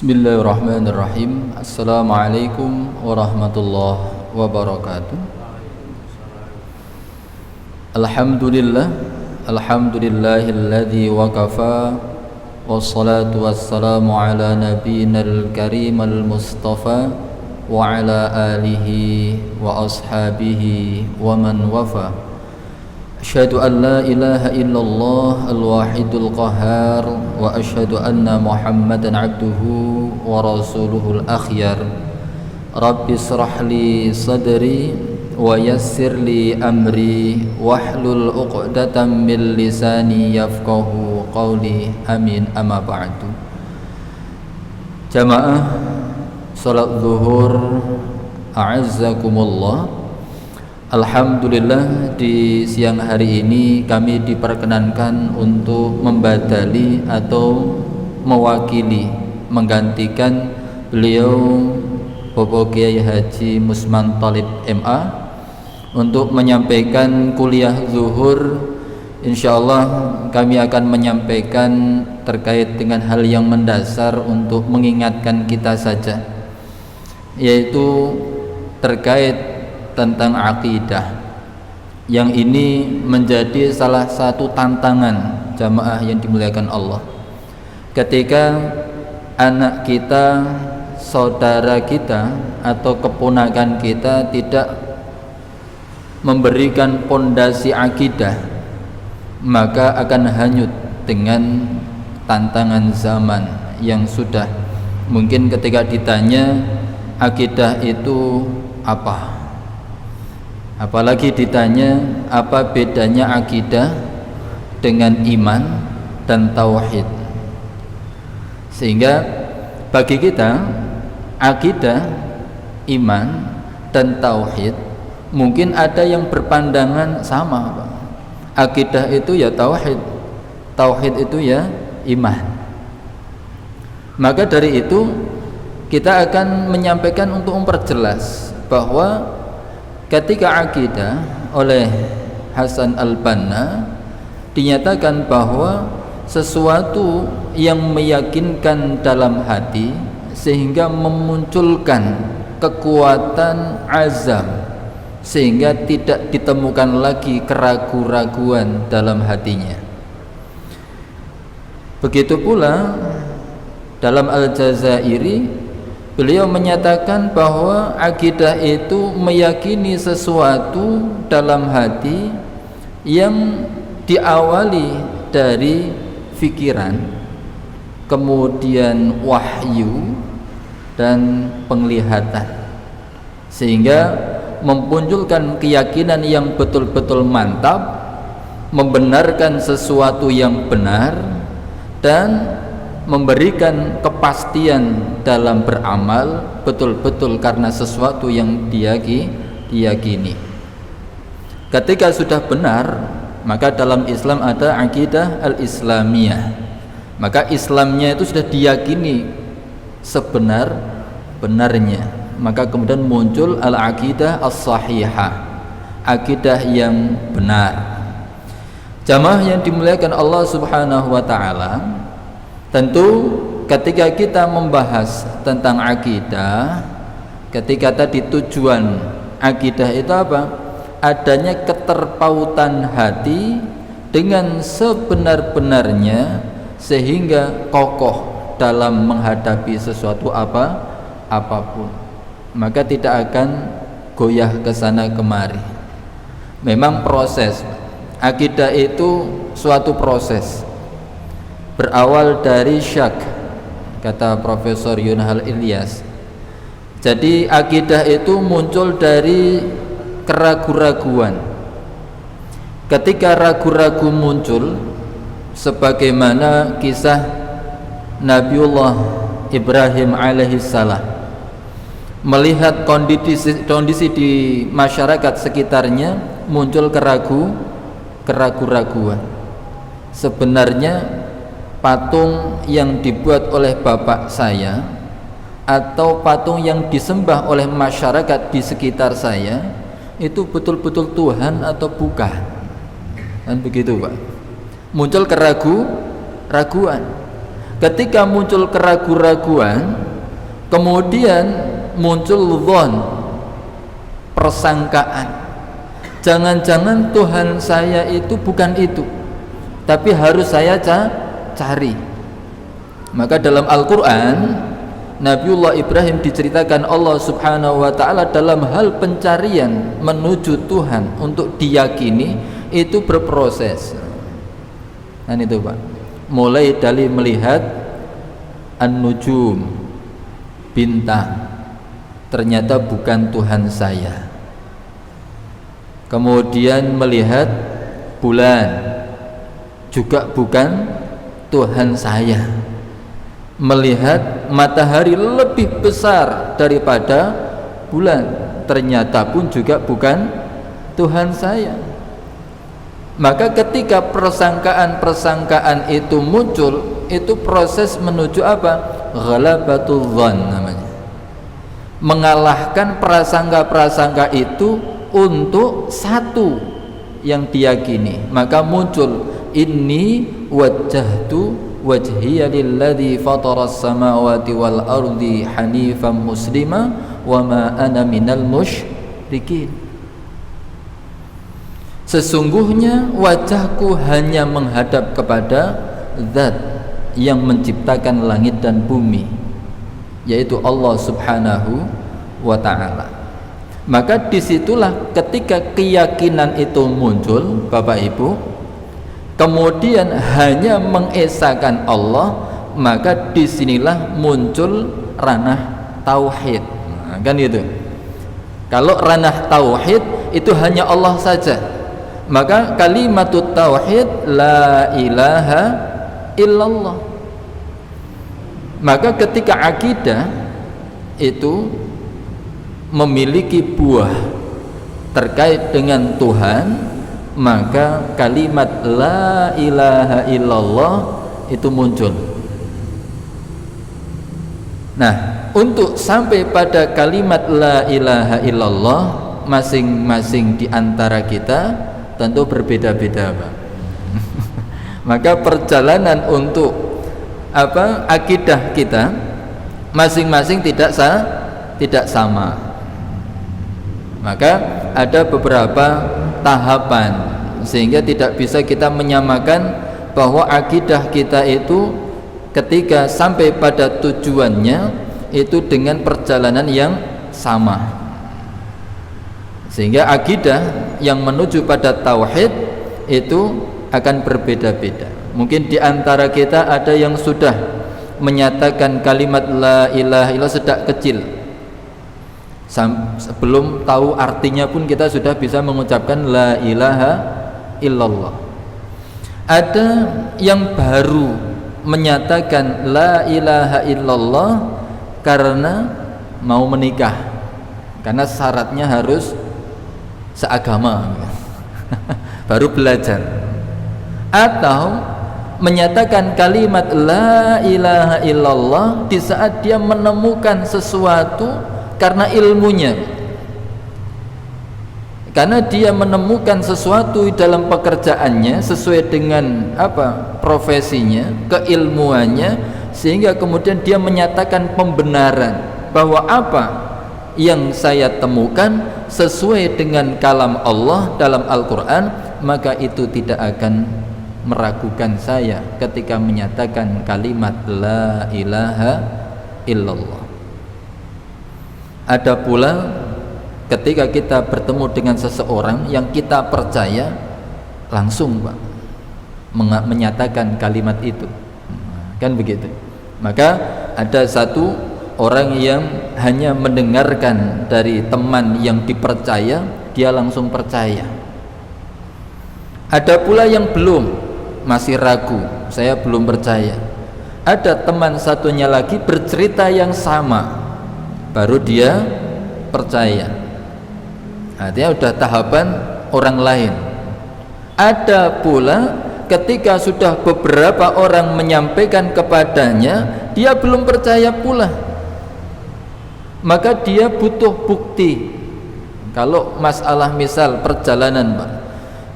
Bismillahirrahmanirrahim. Assalamualaikum warahmatullahi wabarakatuh. Alhamdulillahilladzi waqafa wassalatu wassalamu ala nabiyyinal karimil mustafa wa ala alihi wa ashabihi wa man wafa. Asyhadu an la ilaha illallah al-wahidul qahhar wa asyhadu anna Muhammadan abduhu wa rasuluhul akhyar. Rabbi shrah li sadri wa yassir li amri wahlul 'uqdatam min lisani yafqahu qawli. Amin. Amma ba'du. Jamaah salat zuhur a'azzakumullah. Alhamdulillah, di siang hari ini kami diperkenankan untuk membadali atau mewakili menggantikan beliau Bapak Kiai Haji Musman Thalib MA untuk menyampaikan kuliah zuhur. Insyaallah kami akan menyampaikan terkait dengan hal yang mendasar untuk mengingatkan kita saja, yaitu terkait tentang akidah, yang ini menjadi salah satu tantangan jamaah yang dimuliakan Allah. Ketika anak kita, saudara kita atau keponakan kita tidak memberikan pondasi akidah, maka akan hanyut dengan tantangan zaman yang sudah. Mungkin ketika ditanya akidah itu apa, apalagi ditanya apa bedanya akidah dengan iman dan tauhid, sehingga bagi kita akidah, iman dan tauhid mungkin ada yang berpandangan sama, Pak. Akidah itu ya tauhid, tauhid itu ya iman. Maka dari itu kita akan menyampaikan untuk memperjelas bahwa ketika akidah oleh Hasan al-Banna dinyatakan bahwa sesuatu yang meyakinkan dalam hati sehingga memunculkan kekuatan azam, sehingga tidak ditemukan lagi keraguan-raguan dalam hatinya. Begitu pula dalam Al-Jazairi, beliau menyatakan bahwa akidah itu meyakini sesuatu dalam hati yang diawali dari fikiran, kemudian wahyu dan penglihatan, sehingga memunculkan keyakinan yang betul-betul mantap, membenarkan sesuatu yang benar dan memberikan kepastian dalam beramal betul-betul karena sesuatu yang diyakini. Ketika sudah benar, maka dalam Islam ada akidah al-islamiyah. Maka Islamnya itu sudah diyakini sebenar-benarnya, maka kemudian muncul al-aqidah as-sahihah, akidah yang benar. Jamaah yang dimuliakan Allah Subhanahu wa taala, tentu ketika kita membahas tentang akidah, ketika tadi tujuan akidah itu apa? Adanya keterpautan hati dengan sebenar-benarnya sehingga kokoh dalam menghadapi sesuatu apapun, maka tidak akan goyah ke sana kemari. Memang proses akidah itu suatu proses, berawal dari syak, kata Profesor Yunhal Ilyas. Jadi akidah itu muncul dari keraguan-raguan. Ketika ragu-ragu muncul, sebagaimana kisah Nabiullah Ibrahim alaihissalam melihat kondisi di masyarakat sekitarnya, muncul keraguan-raguan. Sebenarnya patung yang dibuat oleh bapak saya atau patung yang disembah oleh masyarakat di sekitar saya itu betul-betul Tuhan atau bukan? Kan begitu, Pak. Muncul keraguan. Ketika muncul keraguan-raguan, kemudian muncul dhon, persangkaan. Jangan-jangan Tuhan saya itu bukan itu, tapi harus saya cari. Maka dalam Al-Quran, Nabiullah Ibrahim diceritakan Allah subhanahu wa ta'ala dalam hal pencarian menuju Tuhan untuk diyakini itu berproses. Dan itu Pak, mulai dari melihat an-nujum, bintang, ternyata bukan Tuhan saya. Kemudian melihat bulan, juga bukan Tuhan saya. Melihat matahari lebih besar daripada bulan, ternyata pun juga bukan Tuhan saya. Maka ketika persangkaan-persangkaan itu muncul, itu proses menuju apa? Ghalabatul dhann namanya. Mengalahkan prasangka-prasangka itu untuk satu yang diyakini. Maka muncul inni wajjahtu wajhiya lilladzi fataras samawati wal ardi hanifan muslima wa ma ana minal musyrikin. Sesungguhnya wajahku hanya menghadap kepada Zat yang menciptakan langit dan bumi, yaitu Allah subhanahu wa ta'ala. Maka disitulah ketika keyakinan itu muncul Bapak Ibu, kemudian hanya mengesahkan Allah, maka disinilah muncul ranah tauhid. Nah, kan itu. Kalau ranah tauhid itu hanya Allah saja, maka kalimatut tauhid la ilaha illallah. Maka ketika akidah itu memiliki buah terkait dengan Tuhan, maka kalimat la ilaha illallah itu muncul. Nah, untuk sampai pada kalimat la ilaha illallah, masing-masing di antara kita tentu berbeda-beda, Pak. Maka perjalanan untuk akidah kita masing-masing tidak sama. Maka ada beberapa tahapan sehingga tidak bisa kita menyamakan bahwa akidah kita itu ketika sampai pada tujuannya itu dengan perjalanan yang sama. Sehingga akidah yang menuju pada tauhid itu akan berbeda-beda. Mungkin di antara kita ada yang sudah menyatakan kalimat la ilaha illallah sejak kecil. Sebelum tahu artinya pun kita sudah bisa mengucapkan la ilaha illallah. Ada yang baru menyatakan la ilaha illallah karena mau menikah, karena syaratnya harus seagama. Baru belajar. Atau menyatakan kalimat la ilaha illallah di saat dia menemukan sesuatu karena ilmunya, karena dia menemukan sesuatu dalam pekerjaannya sesuai dengan profesinya, keilmuannya, sehingga kemudian dia menyatakan pembenaran bahwa apa yang saya temukan sesuai dengan kalam Allah dalam Al-Quran, maka itu tidak akan meragukan saya ketika menyatakan kalimat la ilaha illallah. Ada pula ketika kita bertemu dengan seseorang yang kita percaya, langsung Pak menyatakan kalimat itu, kan begitu. Maka ada satu orang yang hanya mendengarkan dari teman yang dipercaya, dia langsung percaya. Ada pula yang belum, masih ragu, saya belum percaya. Ada teman satunya lagi bercerita yang sama, baru dia percaya. Artinya udah tahapan orang lain. Ada pula ketika sudah beberapa orang menyampaikan kepadanya, dia belum percaya pula, maka dia butuh bukti. Kalau masalah misal perjalanan Pak,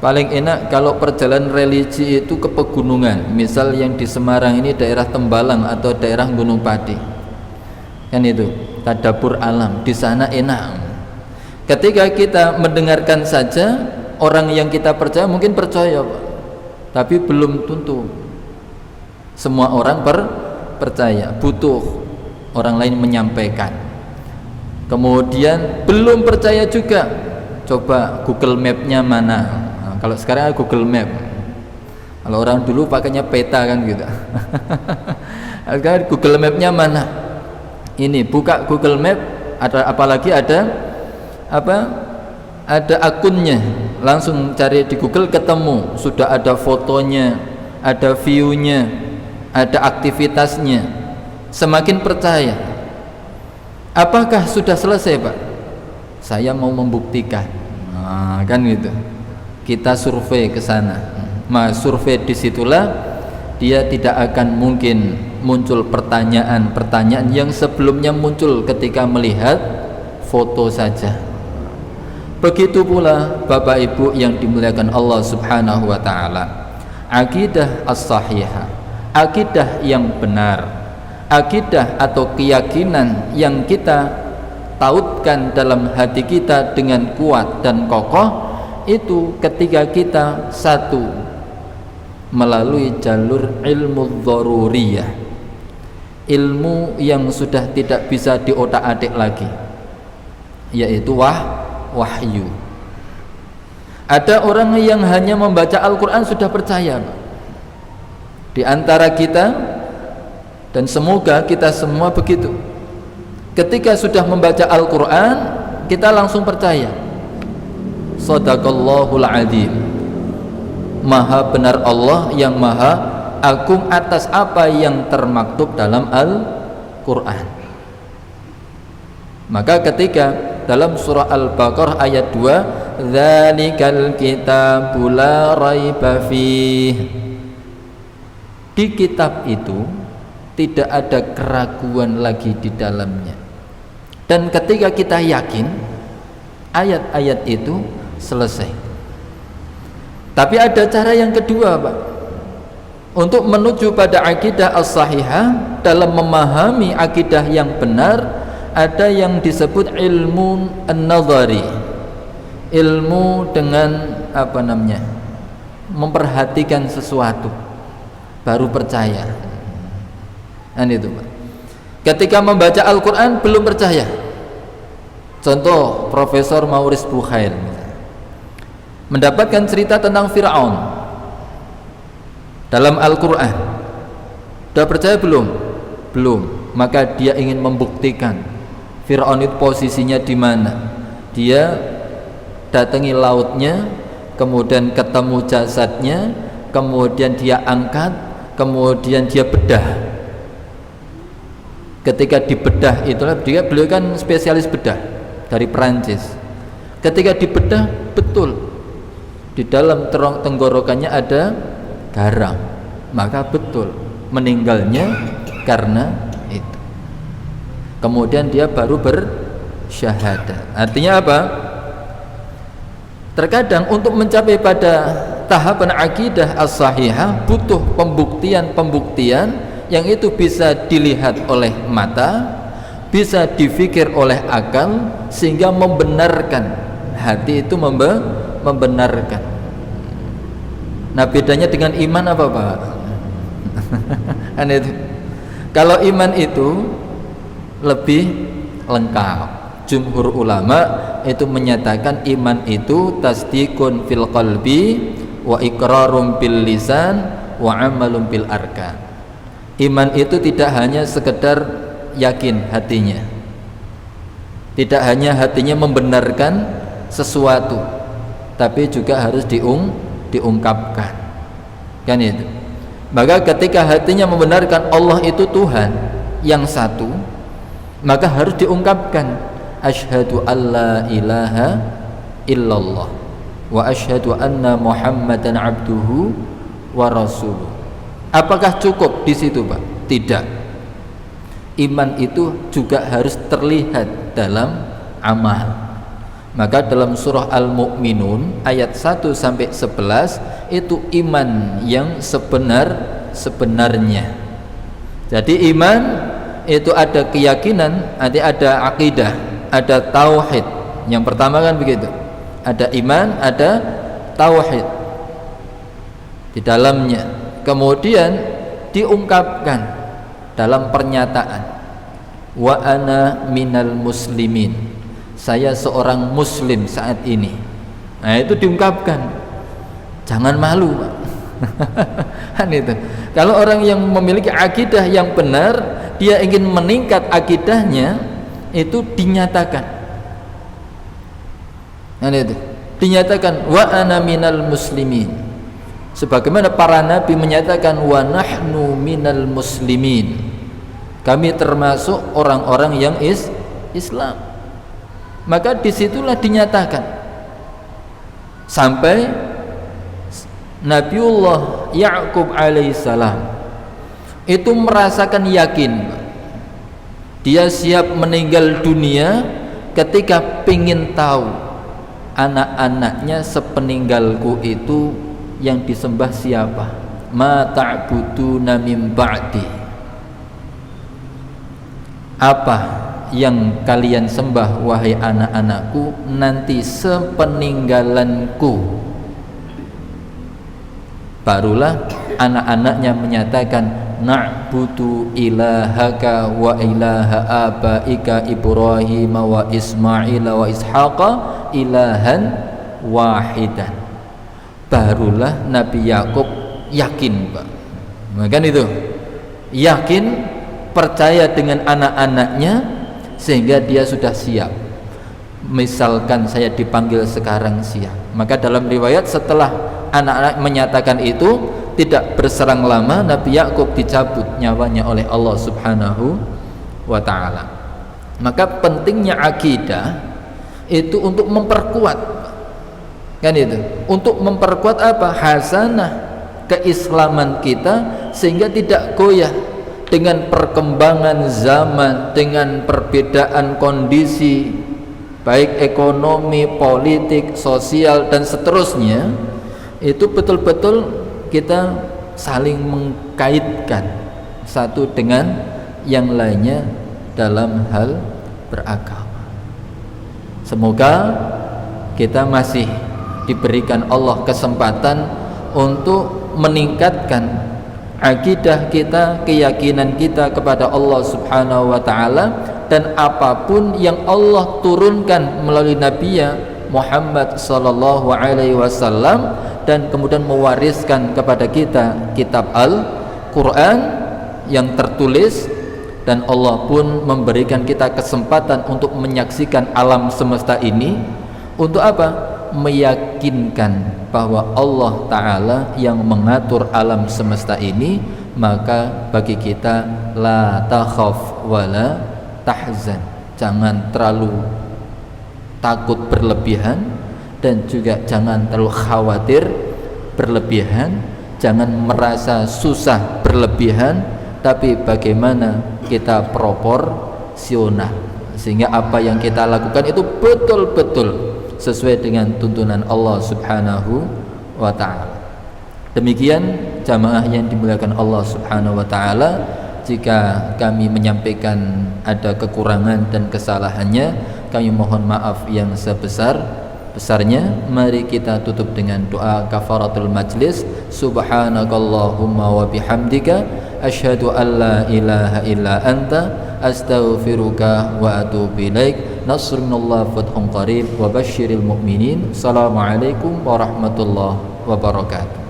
Paling enak kalau perjalanan religi itu ke pegunungan, misal yang di Semarang ini daerah Tembalang atau daerah Gunung Pati, kan itu tadabbur alam, di sana enak. Ketika kita mendengarkan saja, orang yang kita percaya mungkin percaya, Pak, tapi belum tentu semua orang percaya, butuh orang lain menyampaikan. Kemudian belum percaya juga, coba Google Map-nya mana. Nah, kalau sekarang Google Map, kalau orang dulu pakainya peta kan gitu. Sekarang Google Map-nya mana? Ini buka Google Map, ada apalagi ada akunnya, langsung cari di Google ketemu, sudah ada fotonya, ada view-nya, ada aktivitasnya. Semakin percaya. Apakah sudah selesai, Pak? Saya mau membuktikan. Nah, kan gitu. Kita survei ke sana. Survei disitulah dia tidak akan mungkin muncul pertanyaan-pertanyaan yang sebelumnya muncul ketika melihat foto saja. Begitu pula Bapak Ibu yang dimuliakan Allah Subhanahu wa taala. Akidah as-sahihah, akidah yang benar, akidah atau keyakinan yang kita tautkan dalam hati kita dengan kuat dan kokoh, itu ketika kita satu melalui jalur ilmu dzaruriyah, ilmu yang sudah tidak bisa diotak-atik lagi, yaitu wahyu. Ada orang yang hanya membaca Al-Quran sudah percaya, di antara kita, dan semoga kita semua begitu. Ketika sudah membaca Al-Quran, kita langsung percaya. Shadaqallahul adzim, maha benar Allah yang maha agung atas apa yang termaktub dalam Al-Quran. Maka ketika dalam surah Al-Baqarah ayat 2, dzalikal kitabu la raiba fih, di kitab itu tidak ada keraguan lagi di dalamnya. Dan ketika kita yakin, ayat-ayat itu selesai. Tapi ada cara yang kedua, Pak, untuk menuju pada akidah as-sahihah. Dalam memahami akidah yang benar, ada yang disebut ilmu an-nadhari, ilmu dengan memperhatikan sesuatu baru percaya. Dan itu, Pak, ketika membaca Al-Quran belum percaya. Contoh Profesor Maurice Bucaille mendapatkan cerita tentang Fir'aun dalam Al-Quran. Sudah percaya belum? Belum. Maka dia ingin membuktikan Fir'aun itu posisinya di mana. Dia datangi lautnya, kemudian ketemu jasadnya, kemudian dia angkat, kemudian dia bedah. Ketika dibedah itulah beliau kan spesialis bedah dari Perancis. Ketika dibedah, betul di dalam tenggorokannya ada garam, maka betul meninggalnya karena itu. Kemudian dia baru bersyahadat. Artinya apa? Terkadang untuk mencapai pada tahapan akidah as-sahihah butuh pembuktian yang itu bisa dilihat oleh mata, bisa difikir oleh akal, sehingga membenarkan hati itu membenarkan. Nah, bedanya dengan iman apa, Pak? Itu. Kalau iman itu lebih lengkap. Jumhur ulama itu menyatakan iman itu tasdiqun fil qalbi wa iqrarum bil lisan wa amalun bil arkan. Iman itu tidak hanya sekedar yakin hatinya, tidak hanya hatinya membenarkan sesuatu, tapi juga harus diungkapkan, kan itu. Maka ketika hatinya membenarkan Allah itu Tuhan yang satu, maka harus diungkapkan, asyhadu alla ilaha illallah wa asyhadu anna muhammadan abduhu wa rasuluh. Apakah cukup di situ, Pak? Tidak. Iman itu juga harus terlihat dalam amal. Maka dalam surah Al-Mu'minun ayat 1 sampai 11 itu iman yang sebenarnya. Jadi iman itu ada keyakinan, ada akidah, ada tauhid. Yang pertama kan begitu. Ada iman, ada tauhid di dalamnya. Kemudian diungkapkan dalam pernyataan, wa ana minal muslimin. Saya seorang muslim saat ini. Nah, itu diungkapkan. Jangan malu, Pak. Kan itu. Kalau orang yang memiliki akidah yang benar, dia ingin meningkat akidahnya, itu dinyatakan. Nah, itu. Dinyatakan wa ana minal muslimin. Sebagaimana para nabi menyatakan wa nahnu minal muslimin. Kami termasuk orang-orang yang Islam. Maka disitulah dinyatakan sampai Nabiullah Ya'qub alaihissalam itu merasakan yakin dia siap meninggal dunia ketika pingin tahu anak-anaknya sepeninggalku itu yang disembah siapa. Ma ta'buduna min ba'di, apa yang kalian sembah wahai anak-anakku nanti sepeninggalanku. Barulah anak-anaknya menyatakan na'budu ilahaka wa ilaha abaika Ibrahim wa Ismail wa Ishaqa ilahan wahidan. Barulah Nabi Yakub yakin, Pak. Maka itu yakin, percaya dengan anak-anaknya, sehingga dia sudah siap. Misalkan saya dipanggil sekarang siap. Maka dalam riwayat setelah anak-anak menyatakan itu, tidak berserang lama Nabi Yakub dicabut nyawanya oleh Allah Subhanahu wa ta'ala. Maka pentingnya akidah itu untuk memperkuat, kan itu, untuk memperkuat apa? Hasanah keislaman kita, sehingga tidak goyah dengan perkembangan zaman, dengan perbedaan kondisi baik ekonomi, politik, sosial dan seterusnya. Itu betul-betul kita saling mengkaitkan satu dengan yang lainnya dalam hal beragama. Semoga kita masih diberikan Allah kesempatan untuk meningkatkan akidah kita, keyakinan kita kepada Allah Subhanahu wa ta'ala, dan apapun yang Allah turunkan melalui Nabi Muhammad sallallahu alaihi wasallam, dan kemudian mewariskan kepada kita kitab Al-Quran yang tertulis, dan Allah pun memberikan kita kesempatan untuk menyaksikan alam semesta ini. Untuk apa? Meyakinkan bahwa Allah Ta'ala yang mengatur alam semesta ini. Maka bagi kita la takhaf wa la tahzan, jangan terlalu takut berlebihan, dan juga jangan terlalu khawatir berlebihan, jangan merasa susah berlebihan, tapi bagaimana kita proporsional, sehingga apa yang kita lakukan itu betul-betul sesuai dengan tuntunan Allah Subhanahu wa ta'ala. Demikian jamaah yang dimuliakan Allah Subhanahu wa ta'ala. Jika kami menyampaikan ada kekurangan dan kesalahannya, kami mohon maaf yang sebesar-besarnya. Mari kita tutup dengan doa kafaratul majlis. Subhanakallahumma wa bihamdika asyhadu an la ilaha illa anta astaghfiruka wa atubu ilaik. Nasrullah fathun qarib wa basyiril mu'minin. Assalamualaikum warahmatullahi wabarakatuh.